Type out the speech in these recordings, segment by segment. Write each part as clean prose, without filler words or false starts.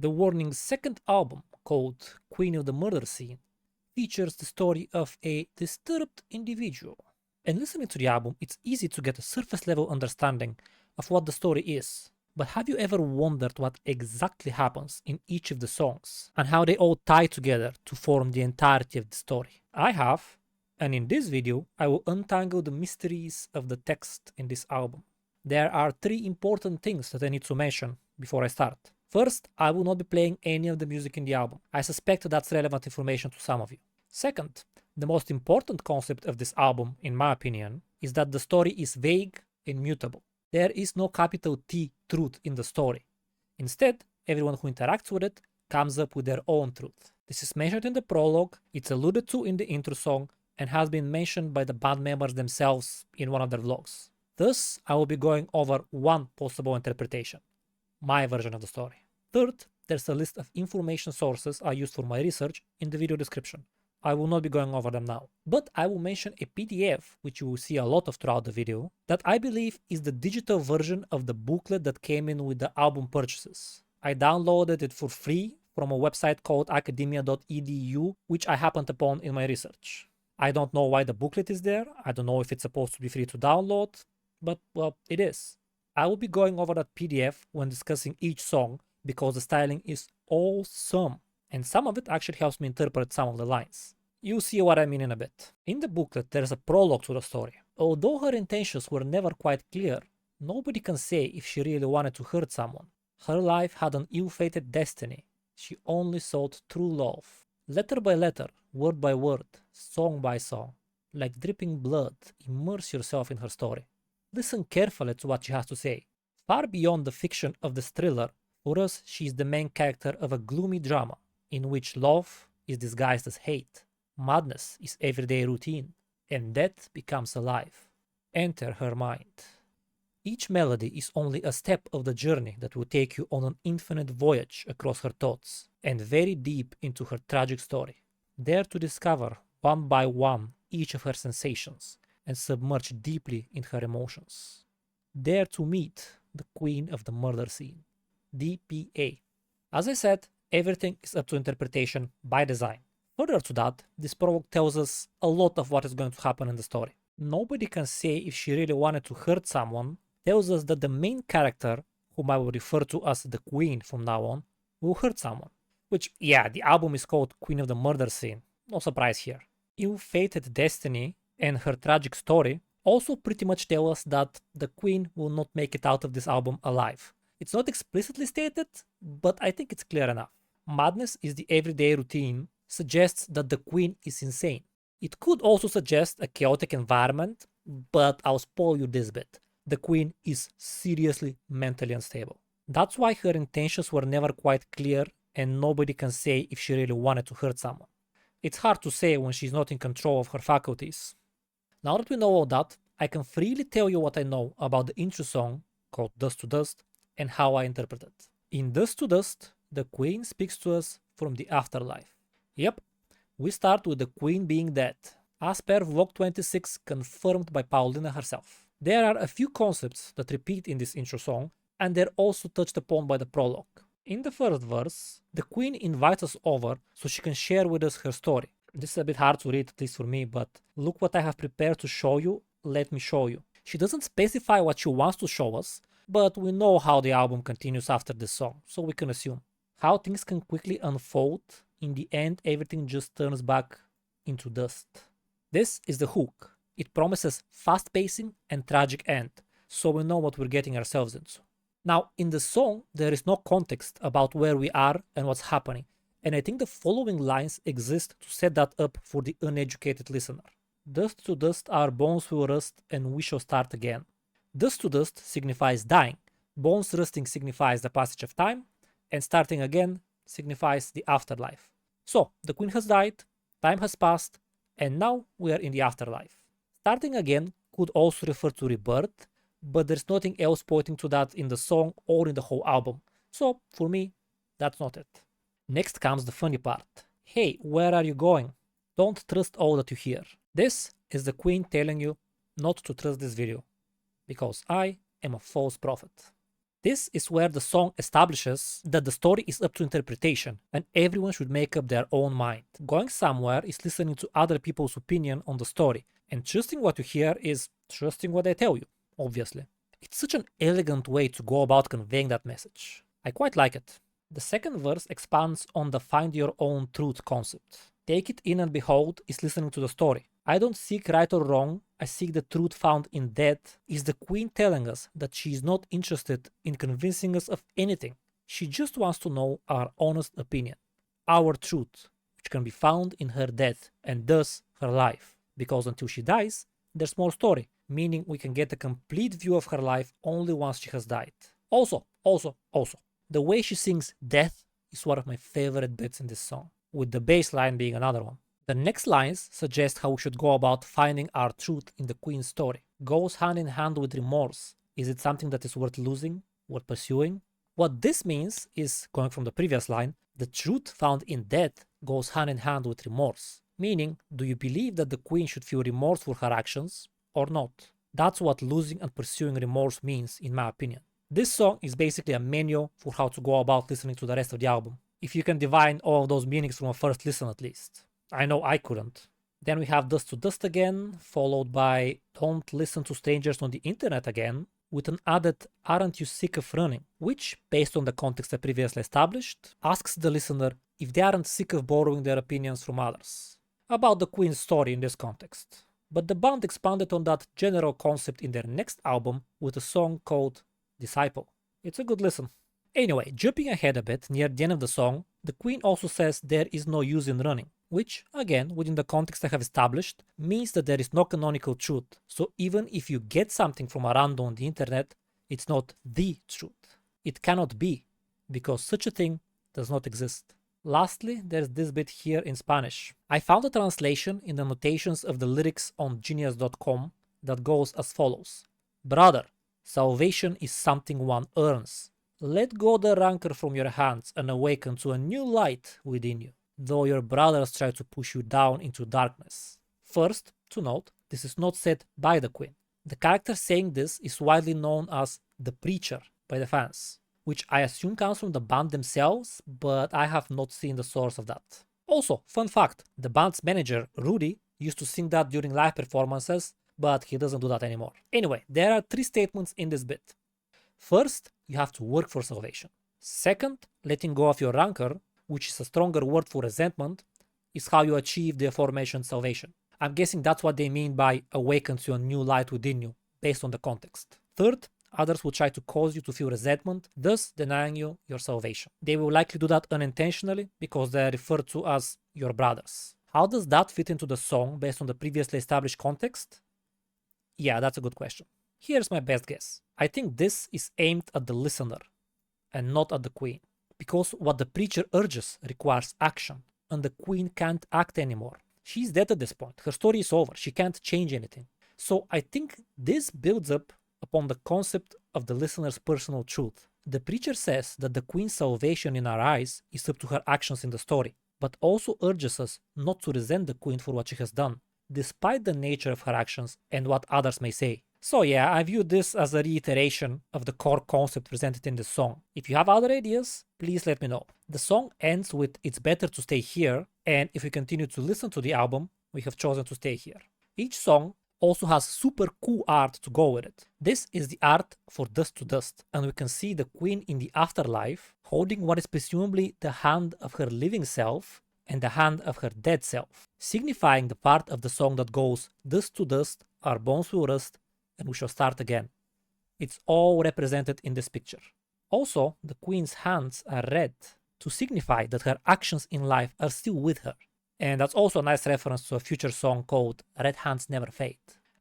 The Warning's second album, called Queen of the Murder Scene, features the story of a disturbed individual. And listening to the album, it's easy to get a surface level understanding of what the story is. But have you ever wondered what exactly happens in each of the songs and how they all tie together to form the entirety of the story? I have, and in this video I will untangle the mysteries of the text in this album. There are three important things that I need to mention before I start. First, I will not be playing any of the music in the album. I suspect that's relevant information to some of you. Second, the most important concept of this album, in my opinion, is that the story is vague and mutable. There is no capital T truth in the story. Instead, everyone who interacts with it comes up with their own truth. This is mentioned in the prologue, it's alluded to in the intro song, and has been mentioned by the band members themselves in one of their vlogs. Thus, I will be going over one possible interpretation, my version of the story. Third, there's a list of information sources I used for my research in the video description. I will not be going over them now, but I will mention a PDF, which you will see a lot of throughout the video, that I believe is the digital version of the booklet that came in with the album purchases. I downloaded it for free from a website called academia.edu, which I happened upon in my research. I don't know why the booklet is there, I don't know if it's supposed to be free to download, but well, it is. I will be going over that PDF when discussing each song because the styling is awesome, and some of it actually helps me interpret some of the lines. You'll see what I mean in a bit. In the booklet, there's a prologue to the story. Although her intentions were never quite clear, nobody can say if she really wanted to hurt someone. Her life had an ill-fated destiny. She only sought true love. Letter by letter, word by word, song by song, like dripping blood, immerse yourself in her story. Listen carefully to what she has to say. Far beyond the fiction of this thriller, for us she is the main character of a gloomy drama, in which love is disguised as hate, madness is everyday routine, and death becomes alive. Enter her mind. Each melody is only a step of the journey that will take you on an infinite voyage across her thoughts, and very deep into her tragic story. Dare to discover, one by one, each of her sensations, and submerge deeply in her emotions. Dare to meet the Queen of the Murder Scene. DPA. As I said, everything is up to interpretation by design. Further to that, this prologue tells us a lot of what is going to happen in the story. Nobody can say if she really wanted to hurt someone, tells us that the main character, whom I will refer to as the Queen from now on, will hurt someone. Which, yeah, the album is called Queen of the Murder Scene, no surprise here. Ill-fated destiny and her tragic story also pretty much tell us that the Queen will not make it out of this album alive. It's not explicitly stated, but I think it's clear enough. Madness is the everyday routine suggests that the Queen is insane. It could also suggest a chaotic environment, but I'll spoil you this bit. The Queen is seriously mentally unstable. That's why her intentions were never quite clear and nobody can say if she really wanted to hurt someone. It's hard to say when she's not in control of her faculties. Now that we know all that, I can freely tell you what I know about the intro song, called Dust to Dust, and how I interpret it. In Dust to Dust, the Queen speaks to us from the afterlife. Yep, we start with the Queen being dead, as per Vlog 26 confirmed by Paulina herself. There are a few concepts that repeat in this intro song, and they're also touched upon by the prologue. In the first verse, the Queen invites us over so she can share with us her story. This is a bit hard to read, at least for me, but look what I have prepared to show you, let me show you. She doesn't specify what she wants to show us, but we know how the album continues after this song, so we can assume. How things can quickly unfold, in the end everything just turns back into dust. This is the hook. It promises fast pacing and tragic end, so we know what we're getting ourselves into. Now, in the song, there is no context about where we are and what's happening, and I think the following lines exist to set that up for the uneducated listener. Dust to dust our bones will rust and we shall start again. Dust to dust signifies dying, bones rusting signifies the passage of time, and starting again signifies the afterlife. So, the Queen has died, time has passed, and now we are in the afterlife. Starting again could also refer to rebirth, but there's nothing else pointing to that in the song or in the whole album, so for me, that's not it. Next comes the funny part. Hey, where are you going? Don't trust all that you hear. This is the Queen telling you not to trust this video, because I am a false prophet. This is where the song establishes that the story is up to interpretation and everyone should make up their own mind. Going somewhere is listening to other people's opinion on the story, and trusting what you hear is trusting what they tell you, obviously. It's such an elegant way to go about conveying that message. I quite like it. The second verse expands on the find your own truth concept. Take it in and behold is listening to the story. I don't seek right or wrong, I seek the truth found in death, is the queen telling us that she is not interested in convincing us of anything. She just wants to know our honest opinion, our truth, which can be found in her death and thus her life. Because until she dies, there's more story, meaning we can get a complete view of her life only once she has died. Also, the way she sings death is one of my favorite bits in this song, with the bass line being another one. The next lines suggest how we should go about finding our truth in the queen's story. Goes hand in hand with remorse. Is it something that is worth losing, worth pursuing? What this means is, going from the previous line, the truth found in death goes hand in hand with remorse. Meaning, do you believe that the queen should feel remorse for her actions or not? That's what losing and pursuing remorse means, in my opinion. This song is basically a menu for how to go about listening to the rest of the album, if you can divine all of those meanings from a first listen at least. I know I couldn't. Then we have Dust to Dust again, followed by Don't Listen to Strangers on the Internet again, with an added Aren't You Sick of Running, which, based on the context I previously established, asks the listener if they aren't sick of borrowing their opinions from others about the Queen's story in this context. But the band expanded on that general concept in their next album with a song called Disciple. It's a good listen. Anyway, jumping ahead a bit, near the end of the song, the Queen also says there is no use in running, which, again, within the context I have established, means that there is no canonical truth. So even if you get something from a random on the internet, it's not the truth. It cannot be, because such a thing does not exist. Lastly, there's this bit here in Spanish. I found a translation in the notations of the lyrics on genius.com that goes as follows. Brother, salvation is something one earns. Let go the rancor from your hands and awaken to a new light within you, though your brothers try to push you down into darkness. First, to note, this is not said by the Queen. The character saying this is widely known as the Preacher by the fans, which I assume comes from the band themselves, but I have not seen the source of that. Also, fun fact, the band's manager, Rudy, used to sing that during live performances, but he doesn't do that anymore. Anyway, there are 3 statements in this bit. First, you have to work for salvation. Second, letting go of your rancor, which is a stronger word for resentment, is how you achieve the aforementioned salvation. I'm guessing that's what they mean by awaken to a new light within you, based on the context. Third, others will try to cause you to feel resentment, thus denying you your salvation. They will likely do that unintentionally because they are referred to as your brothers. How does that fit into the song based on the previously established context? Yeah, that's a good question. Here's my best guess. I think this is aimed at the listener and not at the Queen, because what the Preacher urges requires action, and the Queen can't act anymore. She's dead at this point. Her story is over. She can't change anything. So I think this builds up upon the concept of the listener's personal truth. The Preacher says that the Queen's salvation in our eyes is up to her actions in the story, but also urges us not to resent the Queen for what she has done, despite the nature of her actions and what others may say. So yeah, I view this as a reiteration of the core concept presented in the song. If you have other ideas, please let me know. The song ends with It's Better to Stay Here, and if we continue to listen to the album, we have chosen to stay here. Each song also has super cool art to go with it. This is the art for Dust to Dust, and we can see the Queen in the afterlife holding what is presumably the hand of her living self and the hand of her dead self, signifying the part of the song that goes dust to dust, our bones will rust, and we shall start again. It's all represented in this picture. Also, the Queen's hands are red to signify that her actions in life are still with her. And that's also a nice reference to a future song called Red Hands Never Fade.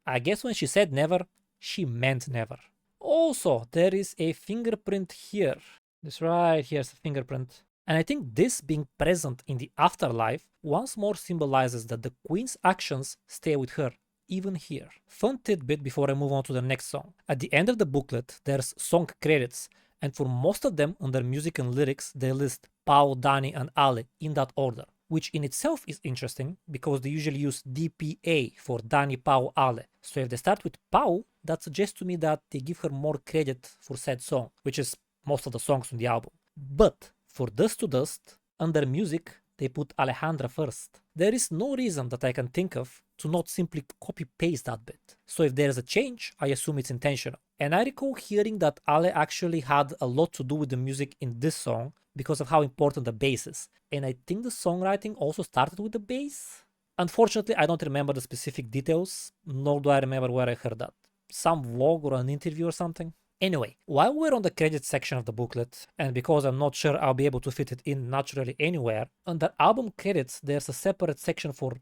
I guess when she said never, she meant never. Also, there is a fingerprint here. This right here is a fingerprint. And I think this being present in the afterlife once more symbolizes that the Queen's actions stay with her, even here. Fun tidbit before I move on to the next song. At the end of the booklet, there's song credits, and for most of them under music and lyrics, they list Pau, Dani, and Ale in that order, which in itself is interesting because they usually use DPA for Dani, Pau, Ale. So if they start with Pau, that suggests to me that they give her more credit for said song, which is most of the songs on the album. But for Dust to Dust, under music, they put Alejandra first. There is no reason that I can think of to not simply copy-paste that bit. So if there is a change, I assume it's intentional. And I recall hearing that Ale actually had a lot to do with the music in this song because of how important the bass is. And I think the songwriting also started with the bass. Unfortunately, I don't remember the specific details, nor do I remember where I heard that. Some vlog or an interview or something. Anyway, while we're on the credits section of the booklet, and because I'm not sure I'll be able to fit it in naturally anywhere, under album credits there's a separate section for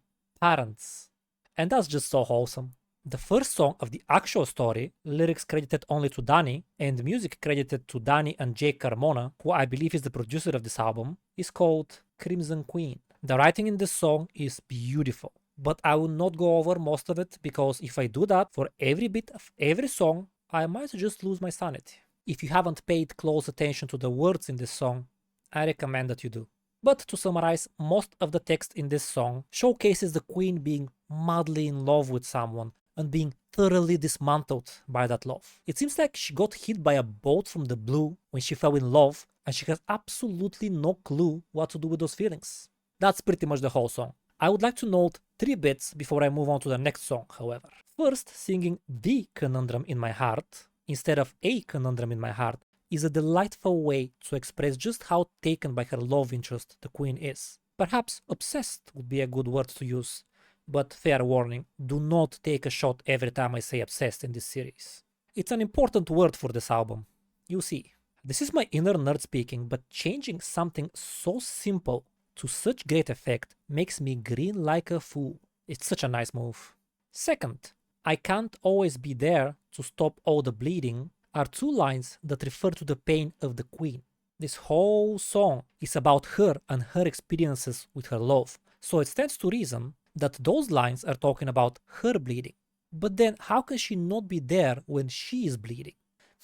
parents. And that's just so wholesome. The first song of the actual story, lyrics credited only to Danny, and music credited to Danny and Jake Carmona, who I believe is the producer of this album, is called Crimson Queen. The writing in this song is beautiful, but I will not go over most of it because if I do that for every bit of every song, I might just lose my sanity. If you haven't paid close attention to the words in this song, I recommend that you do. But to summarize, most of the text in this song showcases the queen being madly in love with someone and being thoroughly dismantled by that love. It seems like she got hit by a bolt from the blue when she fell in love, and she has absolutely no clue what to do with those feelings. That's pretty much the whole song. I would like to note 3 bits before I move on to the next song, however. First, singing the conundrum in my heart instead of a conundrum in my heart is a delightful way to express just how taken by her love interest the queen is. Perhaps obsessed would be a good word to use, but fair warning, do not take a shot every time I say obsessed in this series. It's an important word for this album. You see, this is my inner nerd speaking, but changing something so simple to such great effect makes me grin like a fool. It's such a nice move. Second, I can't always be there to stop all the bleeding are 2 lines that refer to the pain of the queen. This whole song is about her and her experiences with her love, so it stands to reason that those lines are talking about her bleeding. But then how can she not be there when she is bleeding?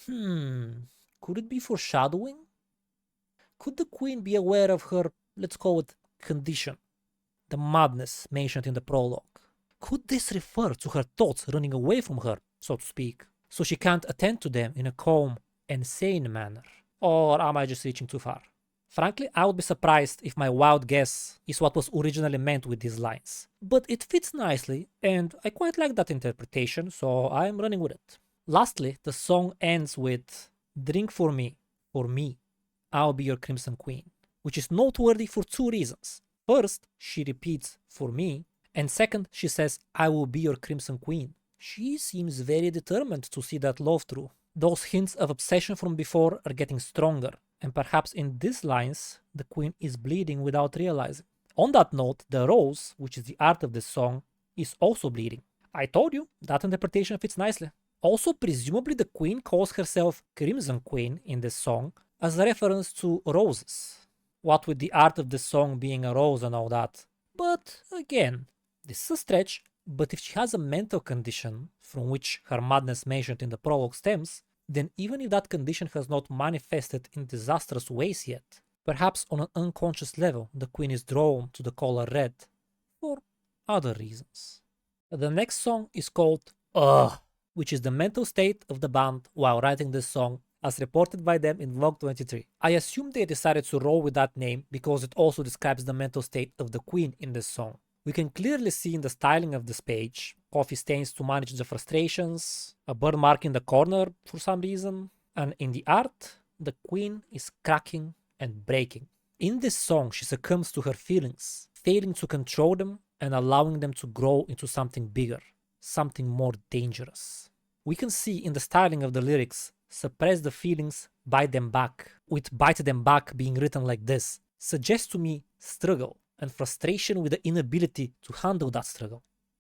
Could it be foreshadowing? Could the queen be aware of her, let's call it, condition, the madness mentioned in the prologue? Could this refer to her thoughts running away from her, so to speak, so she can't attend to them in a calm and sane manner? Or am I just reaching too far? Frankly, I would be surprised if my wild guess is what was originally meant with these lines. But it fits nicely, and I quite like that interpretation, so I'm running with it. Lastly, the song ends with "Drink for me, I'll be your crimson queen," which is noteworthy for 2 reasons. First, she repeats "for me," and second, she says "I will be your crimson queen." She seems very determined to see that love through. Those hints of obsession from before are getting stronger, and perhaps in these lines, the queen is bleeding without realizing. On that note, the rose, which is the art of this song, is also bleeding. I told you, that interpretation fits nicely. Also, presumably the queen calls herself Crimson Queen in this song as a reference to roses. What with the art of this song being a rose and all that. But again, this is a stretch, but if she has a mental condition from which her madness mentioned in the prologue stems, then even if that condition has not manifested in disastrous ways yet, perhaps on an unconscious level the queen is drawn to the color red for other reasons. The next song is called Ugh, which is the mental state of the band while writing this song as reported by them in Vlog 23. I assume they decided to roll with that name because it also describes the mental state of the queen in this song. We can clearly see in the styling of this page, coffee stains to manage the frustrations, a burn mark in the corner for some reason, and in the art, the queen is cracking and breaking. In this song, she succumbs to her feelings, failing to control them and allowing them to grow into something bigger, something more dangerous. We can see in the styling of the lyrics, suppress the feelings, bite them back, with bite them back being written like this, suggests to me struggle and frustration with the inability to handle that struggle.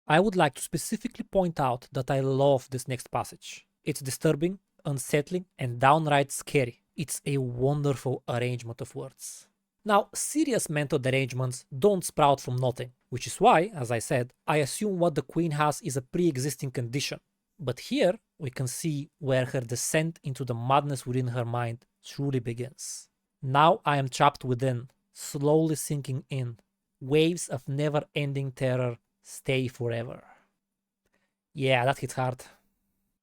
I would like to specifically point out that I love this next passage. It's disturbing, unsettling, and downright scary. It's a wonderful arrangement of words. Now, serious mental derangements don't sprout from nothing, which is why, as I said, I assume what the queen has is a pre-existing condition. But here, we can see where her descent into the madness within her mind truly begins. Now I am trapped within, slowly sinking in. Waves of never-ending terror stay forever. Yeah, that hit hard.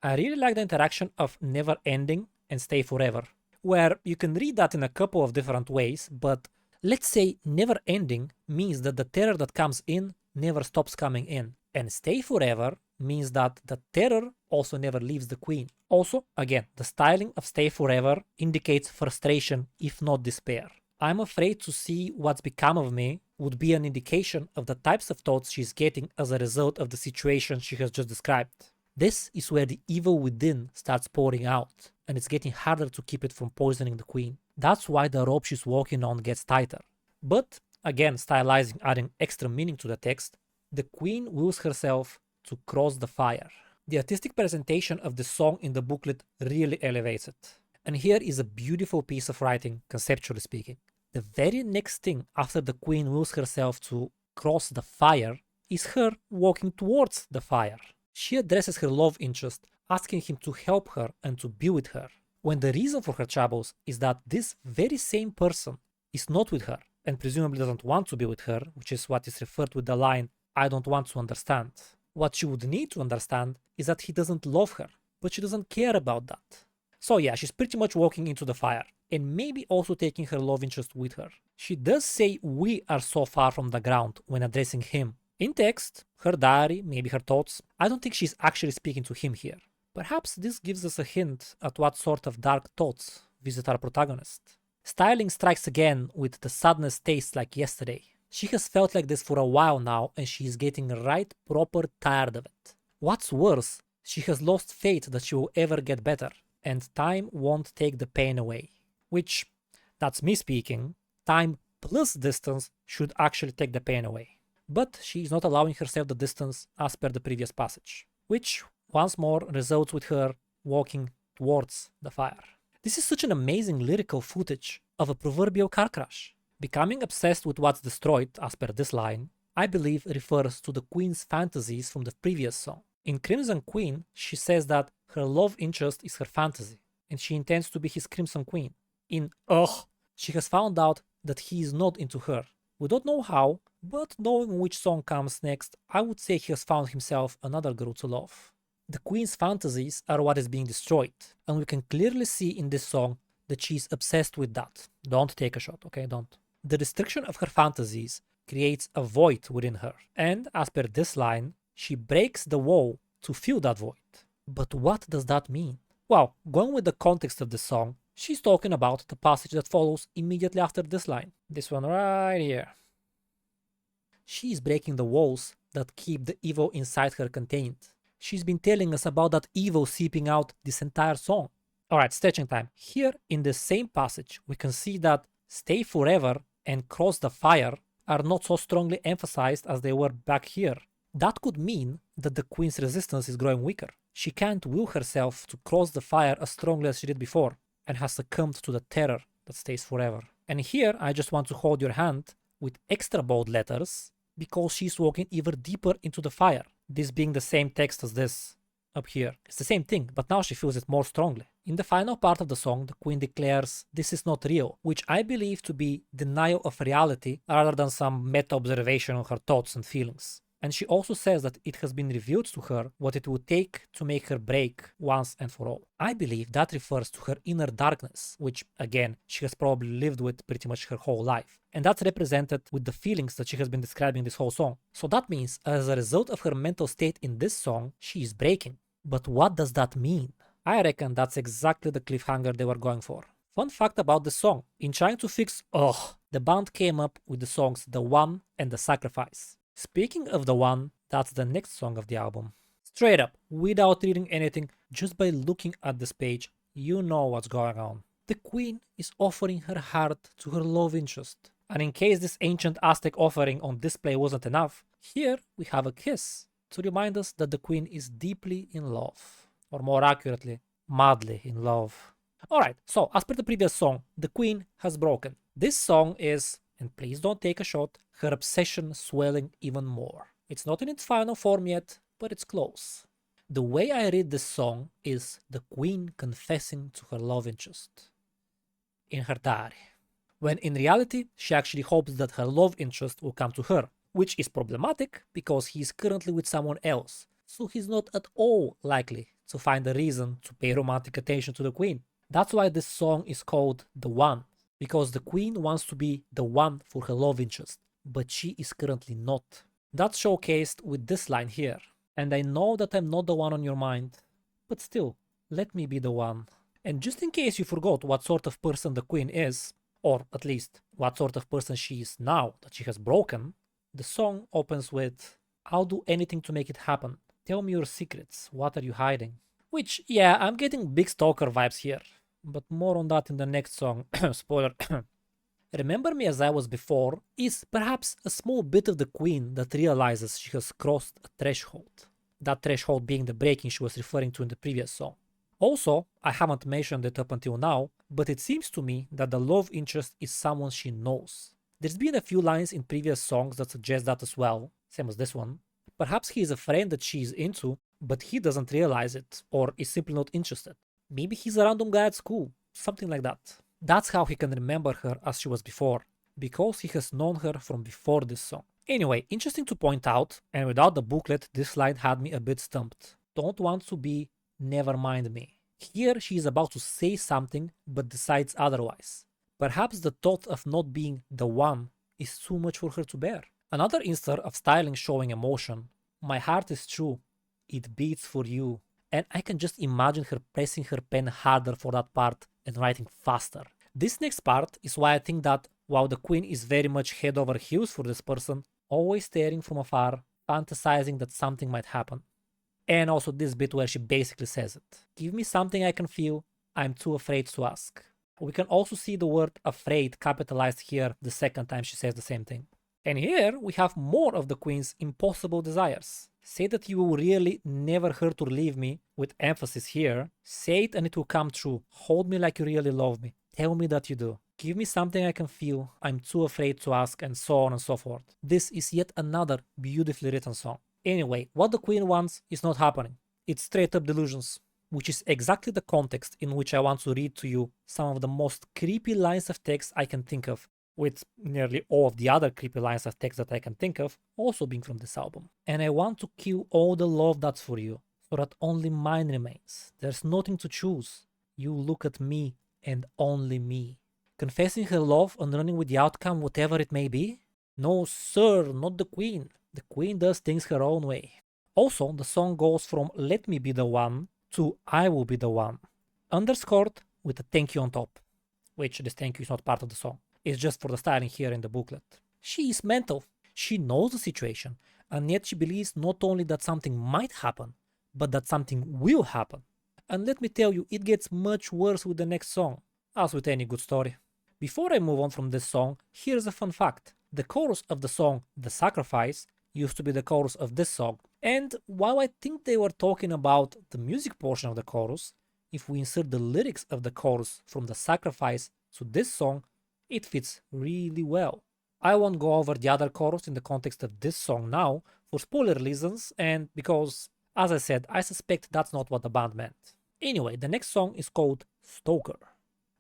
I really like the interaction of never ending and stay forever, where you can read that in a couple of different ways, but let's say never ending means that the terror that comes in never stops coming in, and stay forever means that the terror also never leaves the queen. Also, again, the styling of stay forever indicates frustration if not despair. I'm afraid to see what's become of me would be an indication of the types of thoughts she's getting as a result of the situation she has just described. This is where the evil within starts pouring out, and it's getting harder to keep it from poisoning the queen. That's why the rope she's walking on gets tighter. But, again, stylizing, adding extra meaning to the text, the queen wills herself to cross the fire. The artistic presentation of the song in the booklet really elevates it. And here is a beautiful piece of writing, conceptually speaking. The very next thing after the queen wills herself to cross the fire is her walking towards the fire. She addresses her love interest, asking him to help her and to be with her, when the reason for her troubles is that this very same person is not with her and presumably doesn't want to be with her, which is what is referred with the line, "I don't want to understand." What she would need to understand is that he doesn't love her, but she doesn't care about that. So yeah, she's pretty much walking into the fire, and maybe also taking her love interest with her. She does say "we are so far from the ground" when addressing him. In text, her diary, maybe her thoughts, I don't think she's actually speaking to him here. Perhaps this gives us a hint at what sort of dark thoughts visit our protagonist. Styling strikes again with "the sadness tastes like yesterday." She has felt like this for a while now, and she is getting right proper tired of it. What's worse, she has lost faith that she will ever get better, and time won't take the pain away. Which, that's me speaking, time plus distance should actually take the pain away. But she is not allowing herself the distance as per the previous passage, which once more results with her walking towards the fire. This is such an amazing lyrical footage of a proverbial car crash. Becoming obsessed with what's destroyed, as per this line, I believe refers to the queen's fantasies from the previous song. In Crimson Queen, she says that her love interest is her fantasy, and she intends to be his Crimson Queen. In Ugh, she has found out that he is not into her. We don't know how, but knowing which song comes next, I would say he has found himself another girl to love. The queen's fantasies are what is being destroyed, and we can clearly see in this song that she is obsessed with that. Don't take a shot, okay? Don't. The destruction of her fantasies creates a void within her, and as per this line, she breaks the wall to fill that void. But what does that mean? Well, going with the context of the song, she's talking about the passage that follows immediately after this line. This one right here. She is breaking the walls that keep the evil inside her contained. She's been telling us about that evil seeping out this entire song. Alright, stretching time. Here in the same passage, we can see that "stay forever" and "cross the fire" are not so strongly emphasized as they were back here. That could mean that the queen's resistance is growing weaker. She can't will herself to cross the fire as strongly as she did before, and has succumbed to the terror that stays forever. And here I just want to hold your hand with extra bold letters, because she's walking even deeper into the fire. This being the same text as this up here. It's the same thing, but now she feels it more strongly. In the final part of the song, the queen declares this is not real, which I believe to be denial of reality rather than some meta-observation on her thoughts and feelings. And she also says that it has been revealed to her what it would take to make her break once and for all. I believe that refers to her inner darkness, which, again, she has probably lived with pretty much her whole life. And that's represented with the feelings that she has been describing this whole song. So that means, as a result of her mental state in this song, she is breaking. But what does that mean? I reckon that's exactly the cliffhanger they were going for. Fun fact about the song, in trying to fix Ugh, the band came up with the songs The One and The Sacrifice. Speaking of The One, that's the next song of the album. Straight up, without reading anything, just by looking at this page, you know what's going on. The queen is offering her heart to her love interest. And in case this ancient Aztec offering on display wasn't enough, here we have a kiss to remind us that the queen is deeply in love. Or more accurately, madly in love. Alright, so as per the previous song, the queen has broken. This song is, and please don't take a shot, her obsession swelling even more. It's not in its final form yet, but it's close. The way I read this song is the queen confessing to her love interest in her diary, when in reality she actually hopes that her love interest will come to her, which is problematic because he is currently with someone else, so he's not at all likely to find a reason to pay romantic attention to the queen. That's why this song is called The One, because the queen wants to be the one for her love interest, but she is currently not. That's showcased with this line here. And I know that I'm not the one on your mind, but still, let me be the one. And just in case you forgot what sort of person the queen is, or at least what sort of person she is now that she has broken, the song opens with, "I'll do anything to make it happen. Tell me your secrets, what are you hiding?" Which, yeah, I'm getting big stalker vibes here, but more on that in the next song. Spoiler. Remember Me As I Was Before is perhaps a small bit of the queen that realizes she has crossed a threshold. That threshold being the breaking she was referring to in the previous song. Also, I haven't mentioned it up until now, but it seems to me that the love interest is someone she knows. There's been a few lines in previous songs that suggest that as well, same as this one. Perhaps he is a friend that she is into, but he doesn't realize it, or is simply not interested. Maybe he's a random guy at school, something like that. That's how he can remember her as she was before, because he has known her from before this song. Anyway, interesting to point out, and without the booklet, this line had me a bit stumped. Don't want to be, never mind me. Here she is about to say something, but decides otherwise. Perhaps the thought of not being the one is too much for her to bear. Another instance of styling showing emotion. My heart is true, it beats for you. And I can just imagine her pressing her pen harder for that part and writing faster. This next part is why I think that while the queen is very much head over heels for this person, always staring from afar, fantasizing that something might happen. And also this bit where she basically says it. Give me something I can feel, I'm too afraid to ask. We can also see the word afraid capitalized here the second time she says the same thing. And here we have more of the queen's impossible desires. Say that you will really never hurt or leave me, with emphasis here. Say it and it will come true. Hold me like you really love me. Tell me that you do. Give me something I can feel, I'm too afraid to ask, and so on and so forth. This is yet another beautifully written song. Anyway, what the queen wants is not happening. It's straight up delusions, which is exactly the context in which I want to read to you some of the most creepy lines of text I can think of, with nearly all of the other creepy lines of text that I can think of also being from this album. And I want to kill all the love that's for you, so that only mine remains. There's nothing to choose. You look at me and only me. Confessing her love and running with the outcome, whatever it may be? No, sir, not the queen. The queen does things her own way. Also, the song goes from let me be the one to I will be the one, underscored with a thank you on top, which this thank you is not part of the song. It's just for the styling here in the booklet. She is mental. She knows the situation, and yet she believes not only that something might happen, but that something will happen. And let me tell you, it gets much worse with the next song, as with any good story. Before I move on from this song, here's a fun fact. The chorus of the song The Sacrifice used to be the chorus of this song, and while I think they were talking about the music portion of the chorus, if we insert the lyrics of the chorus from The Sacrifice to this song, it fits really well. I won't go over the other chorus in the context of this song now for spoiler reasons and because, as I said, I suspect that's not what the band meant. Anyway, the next song is called Stoker,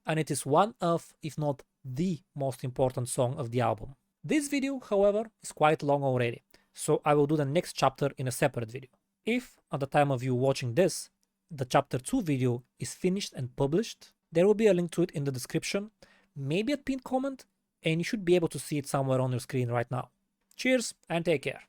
and it is one of, if not the most important song of the album. This video, however, is quite long already, so I will do the next chapter in a separate video. If, at the time of you watching this, the chapter 2 video is finished and published, there will be a link to it in the description, maybe a pinned comment, and you should be able to see it somewhere on your screen right now. Cheers and take care.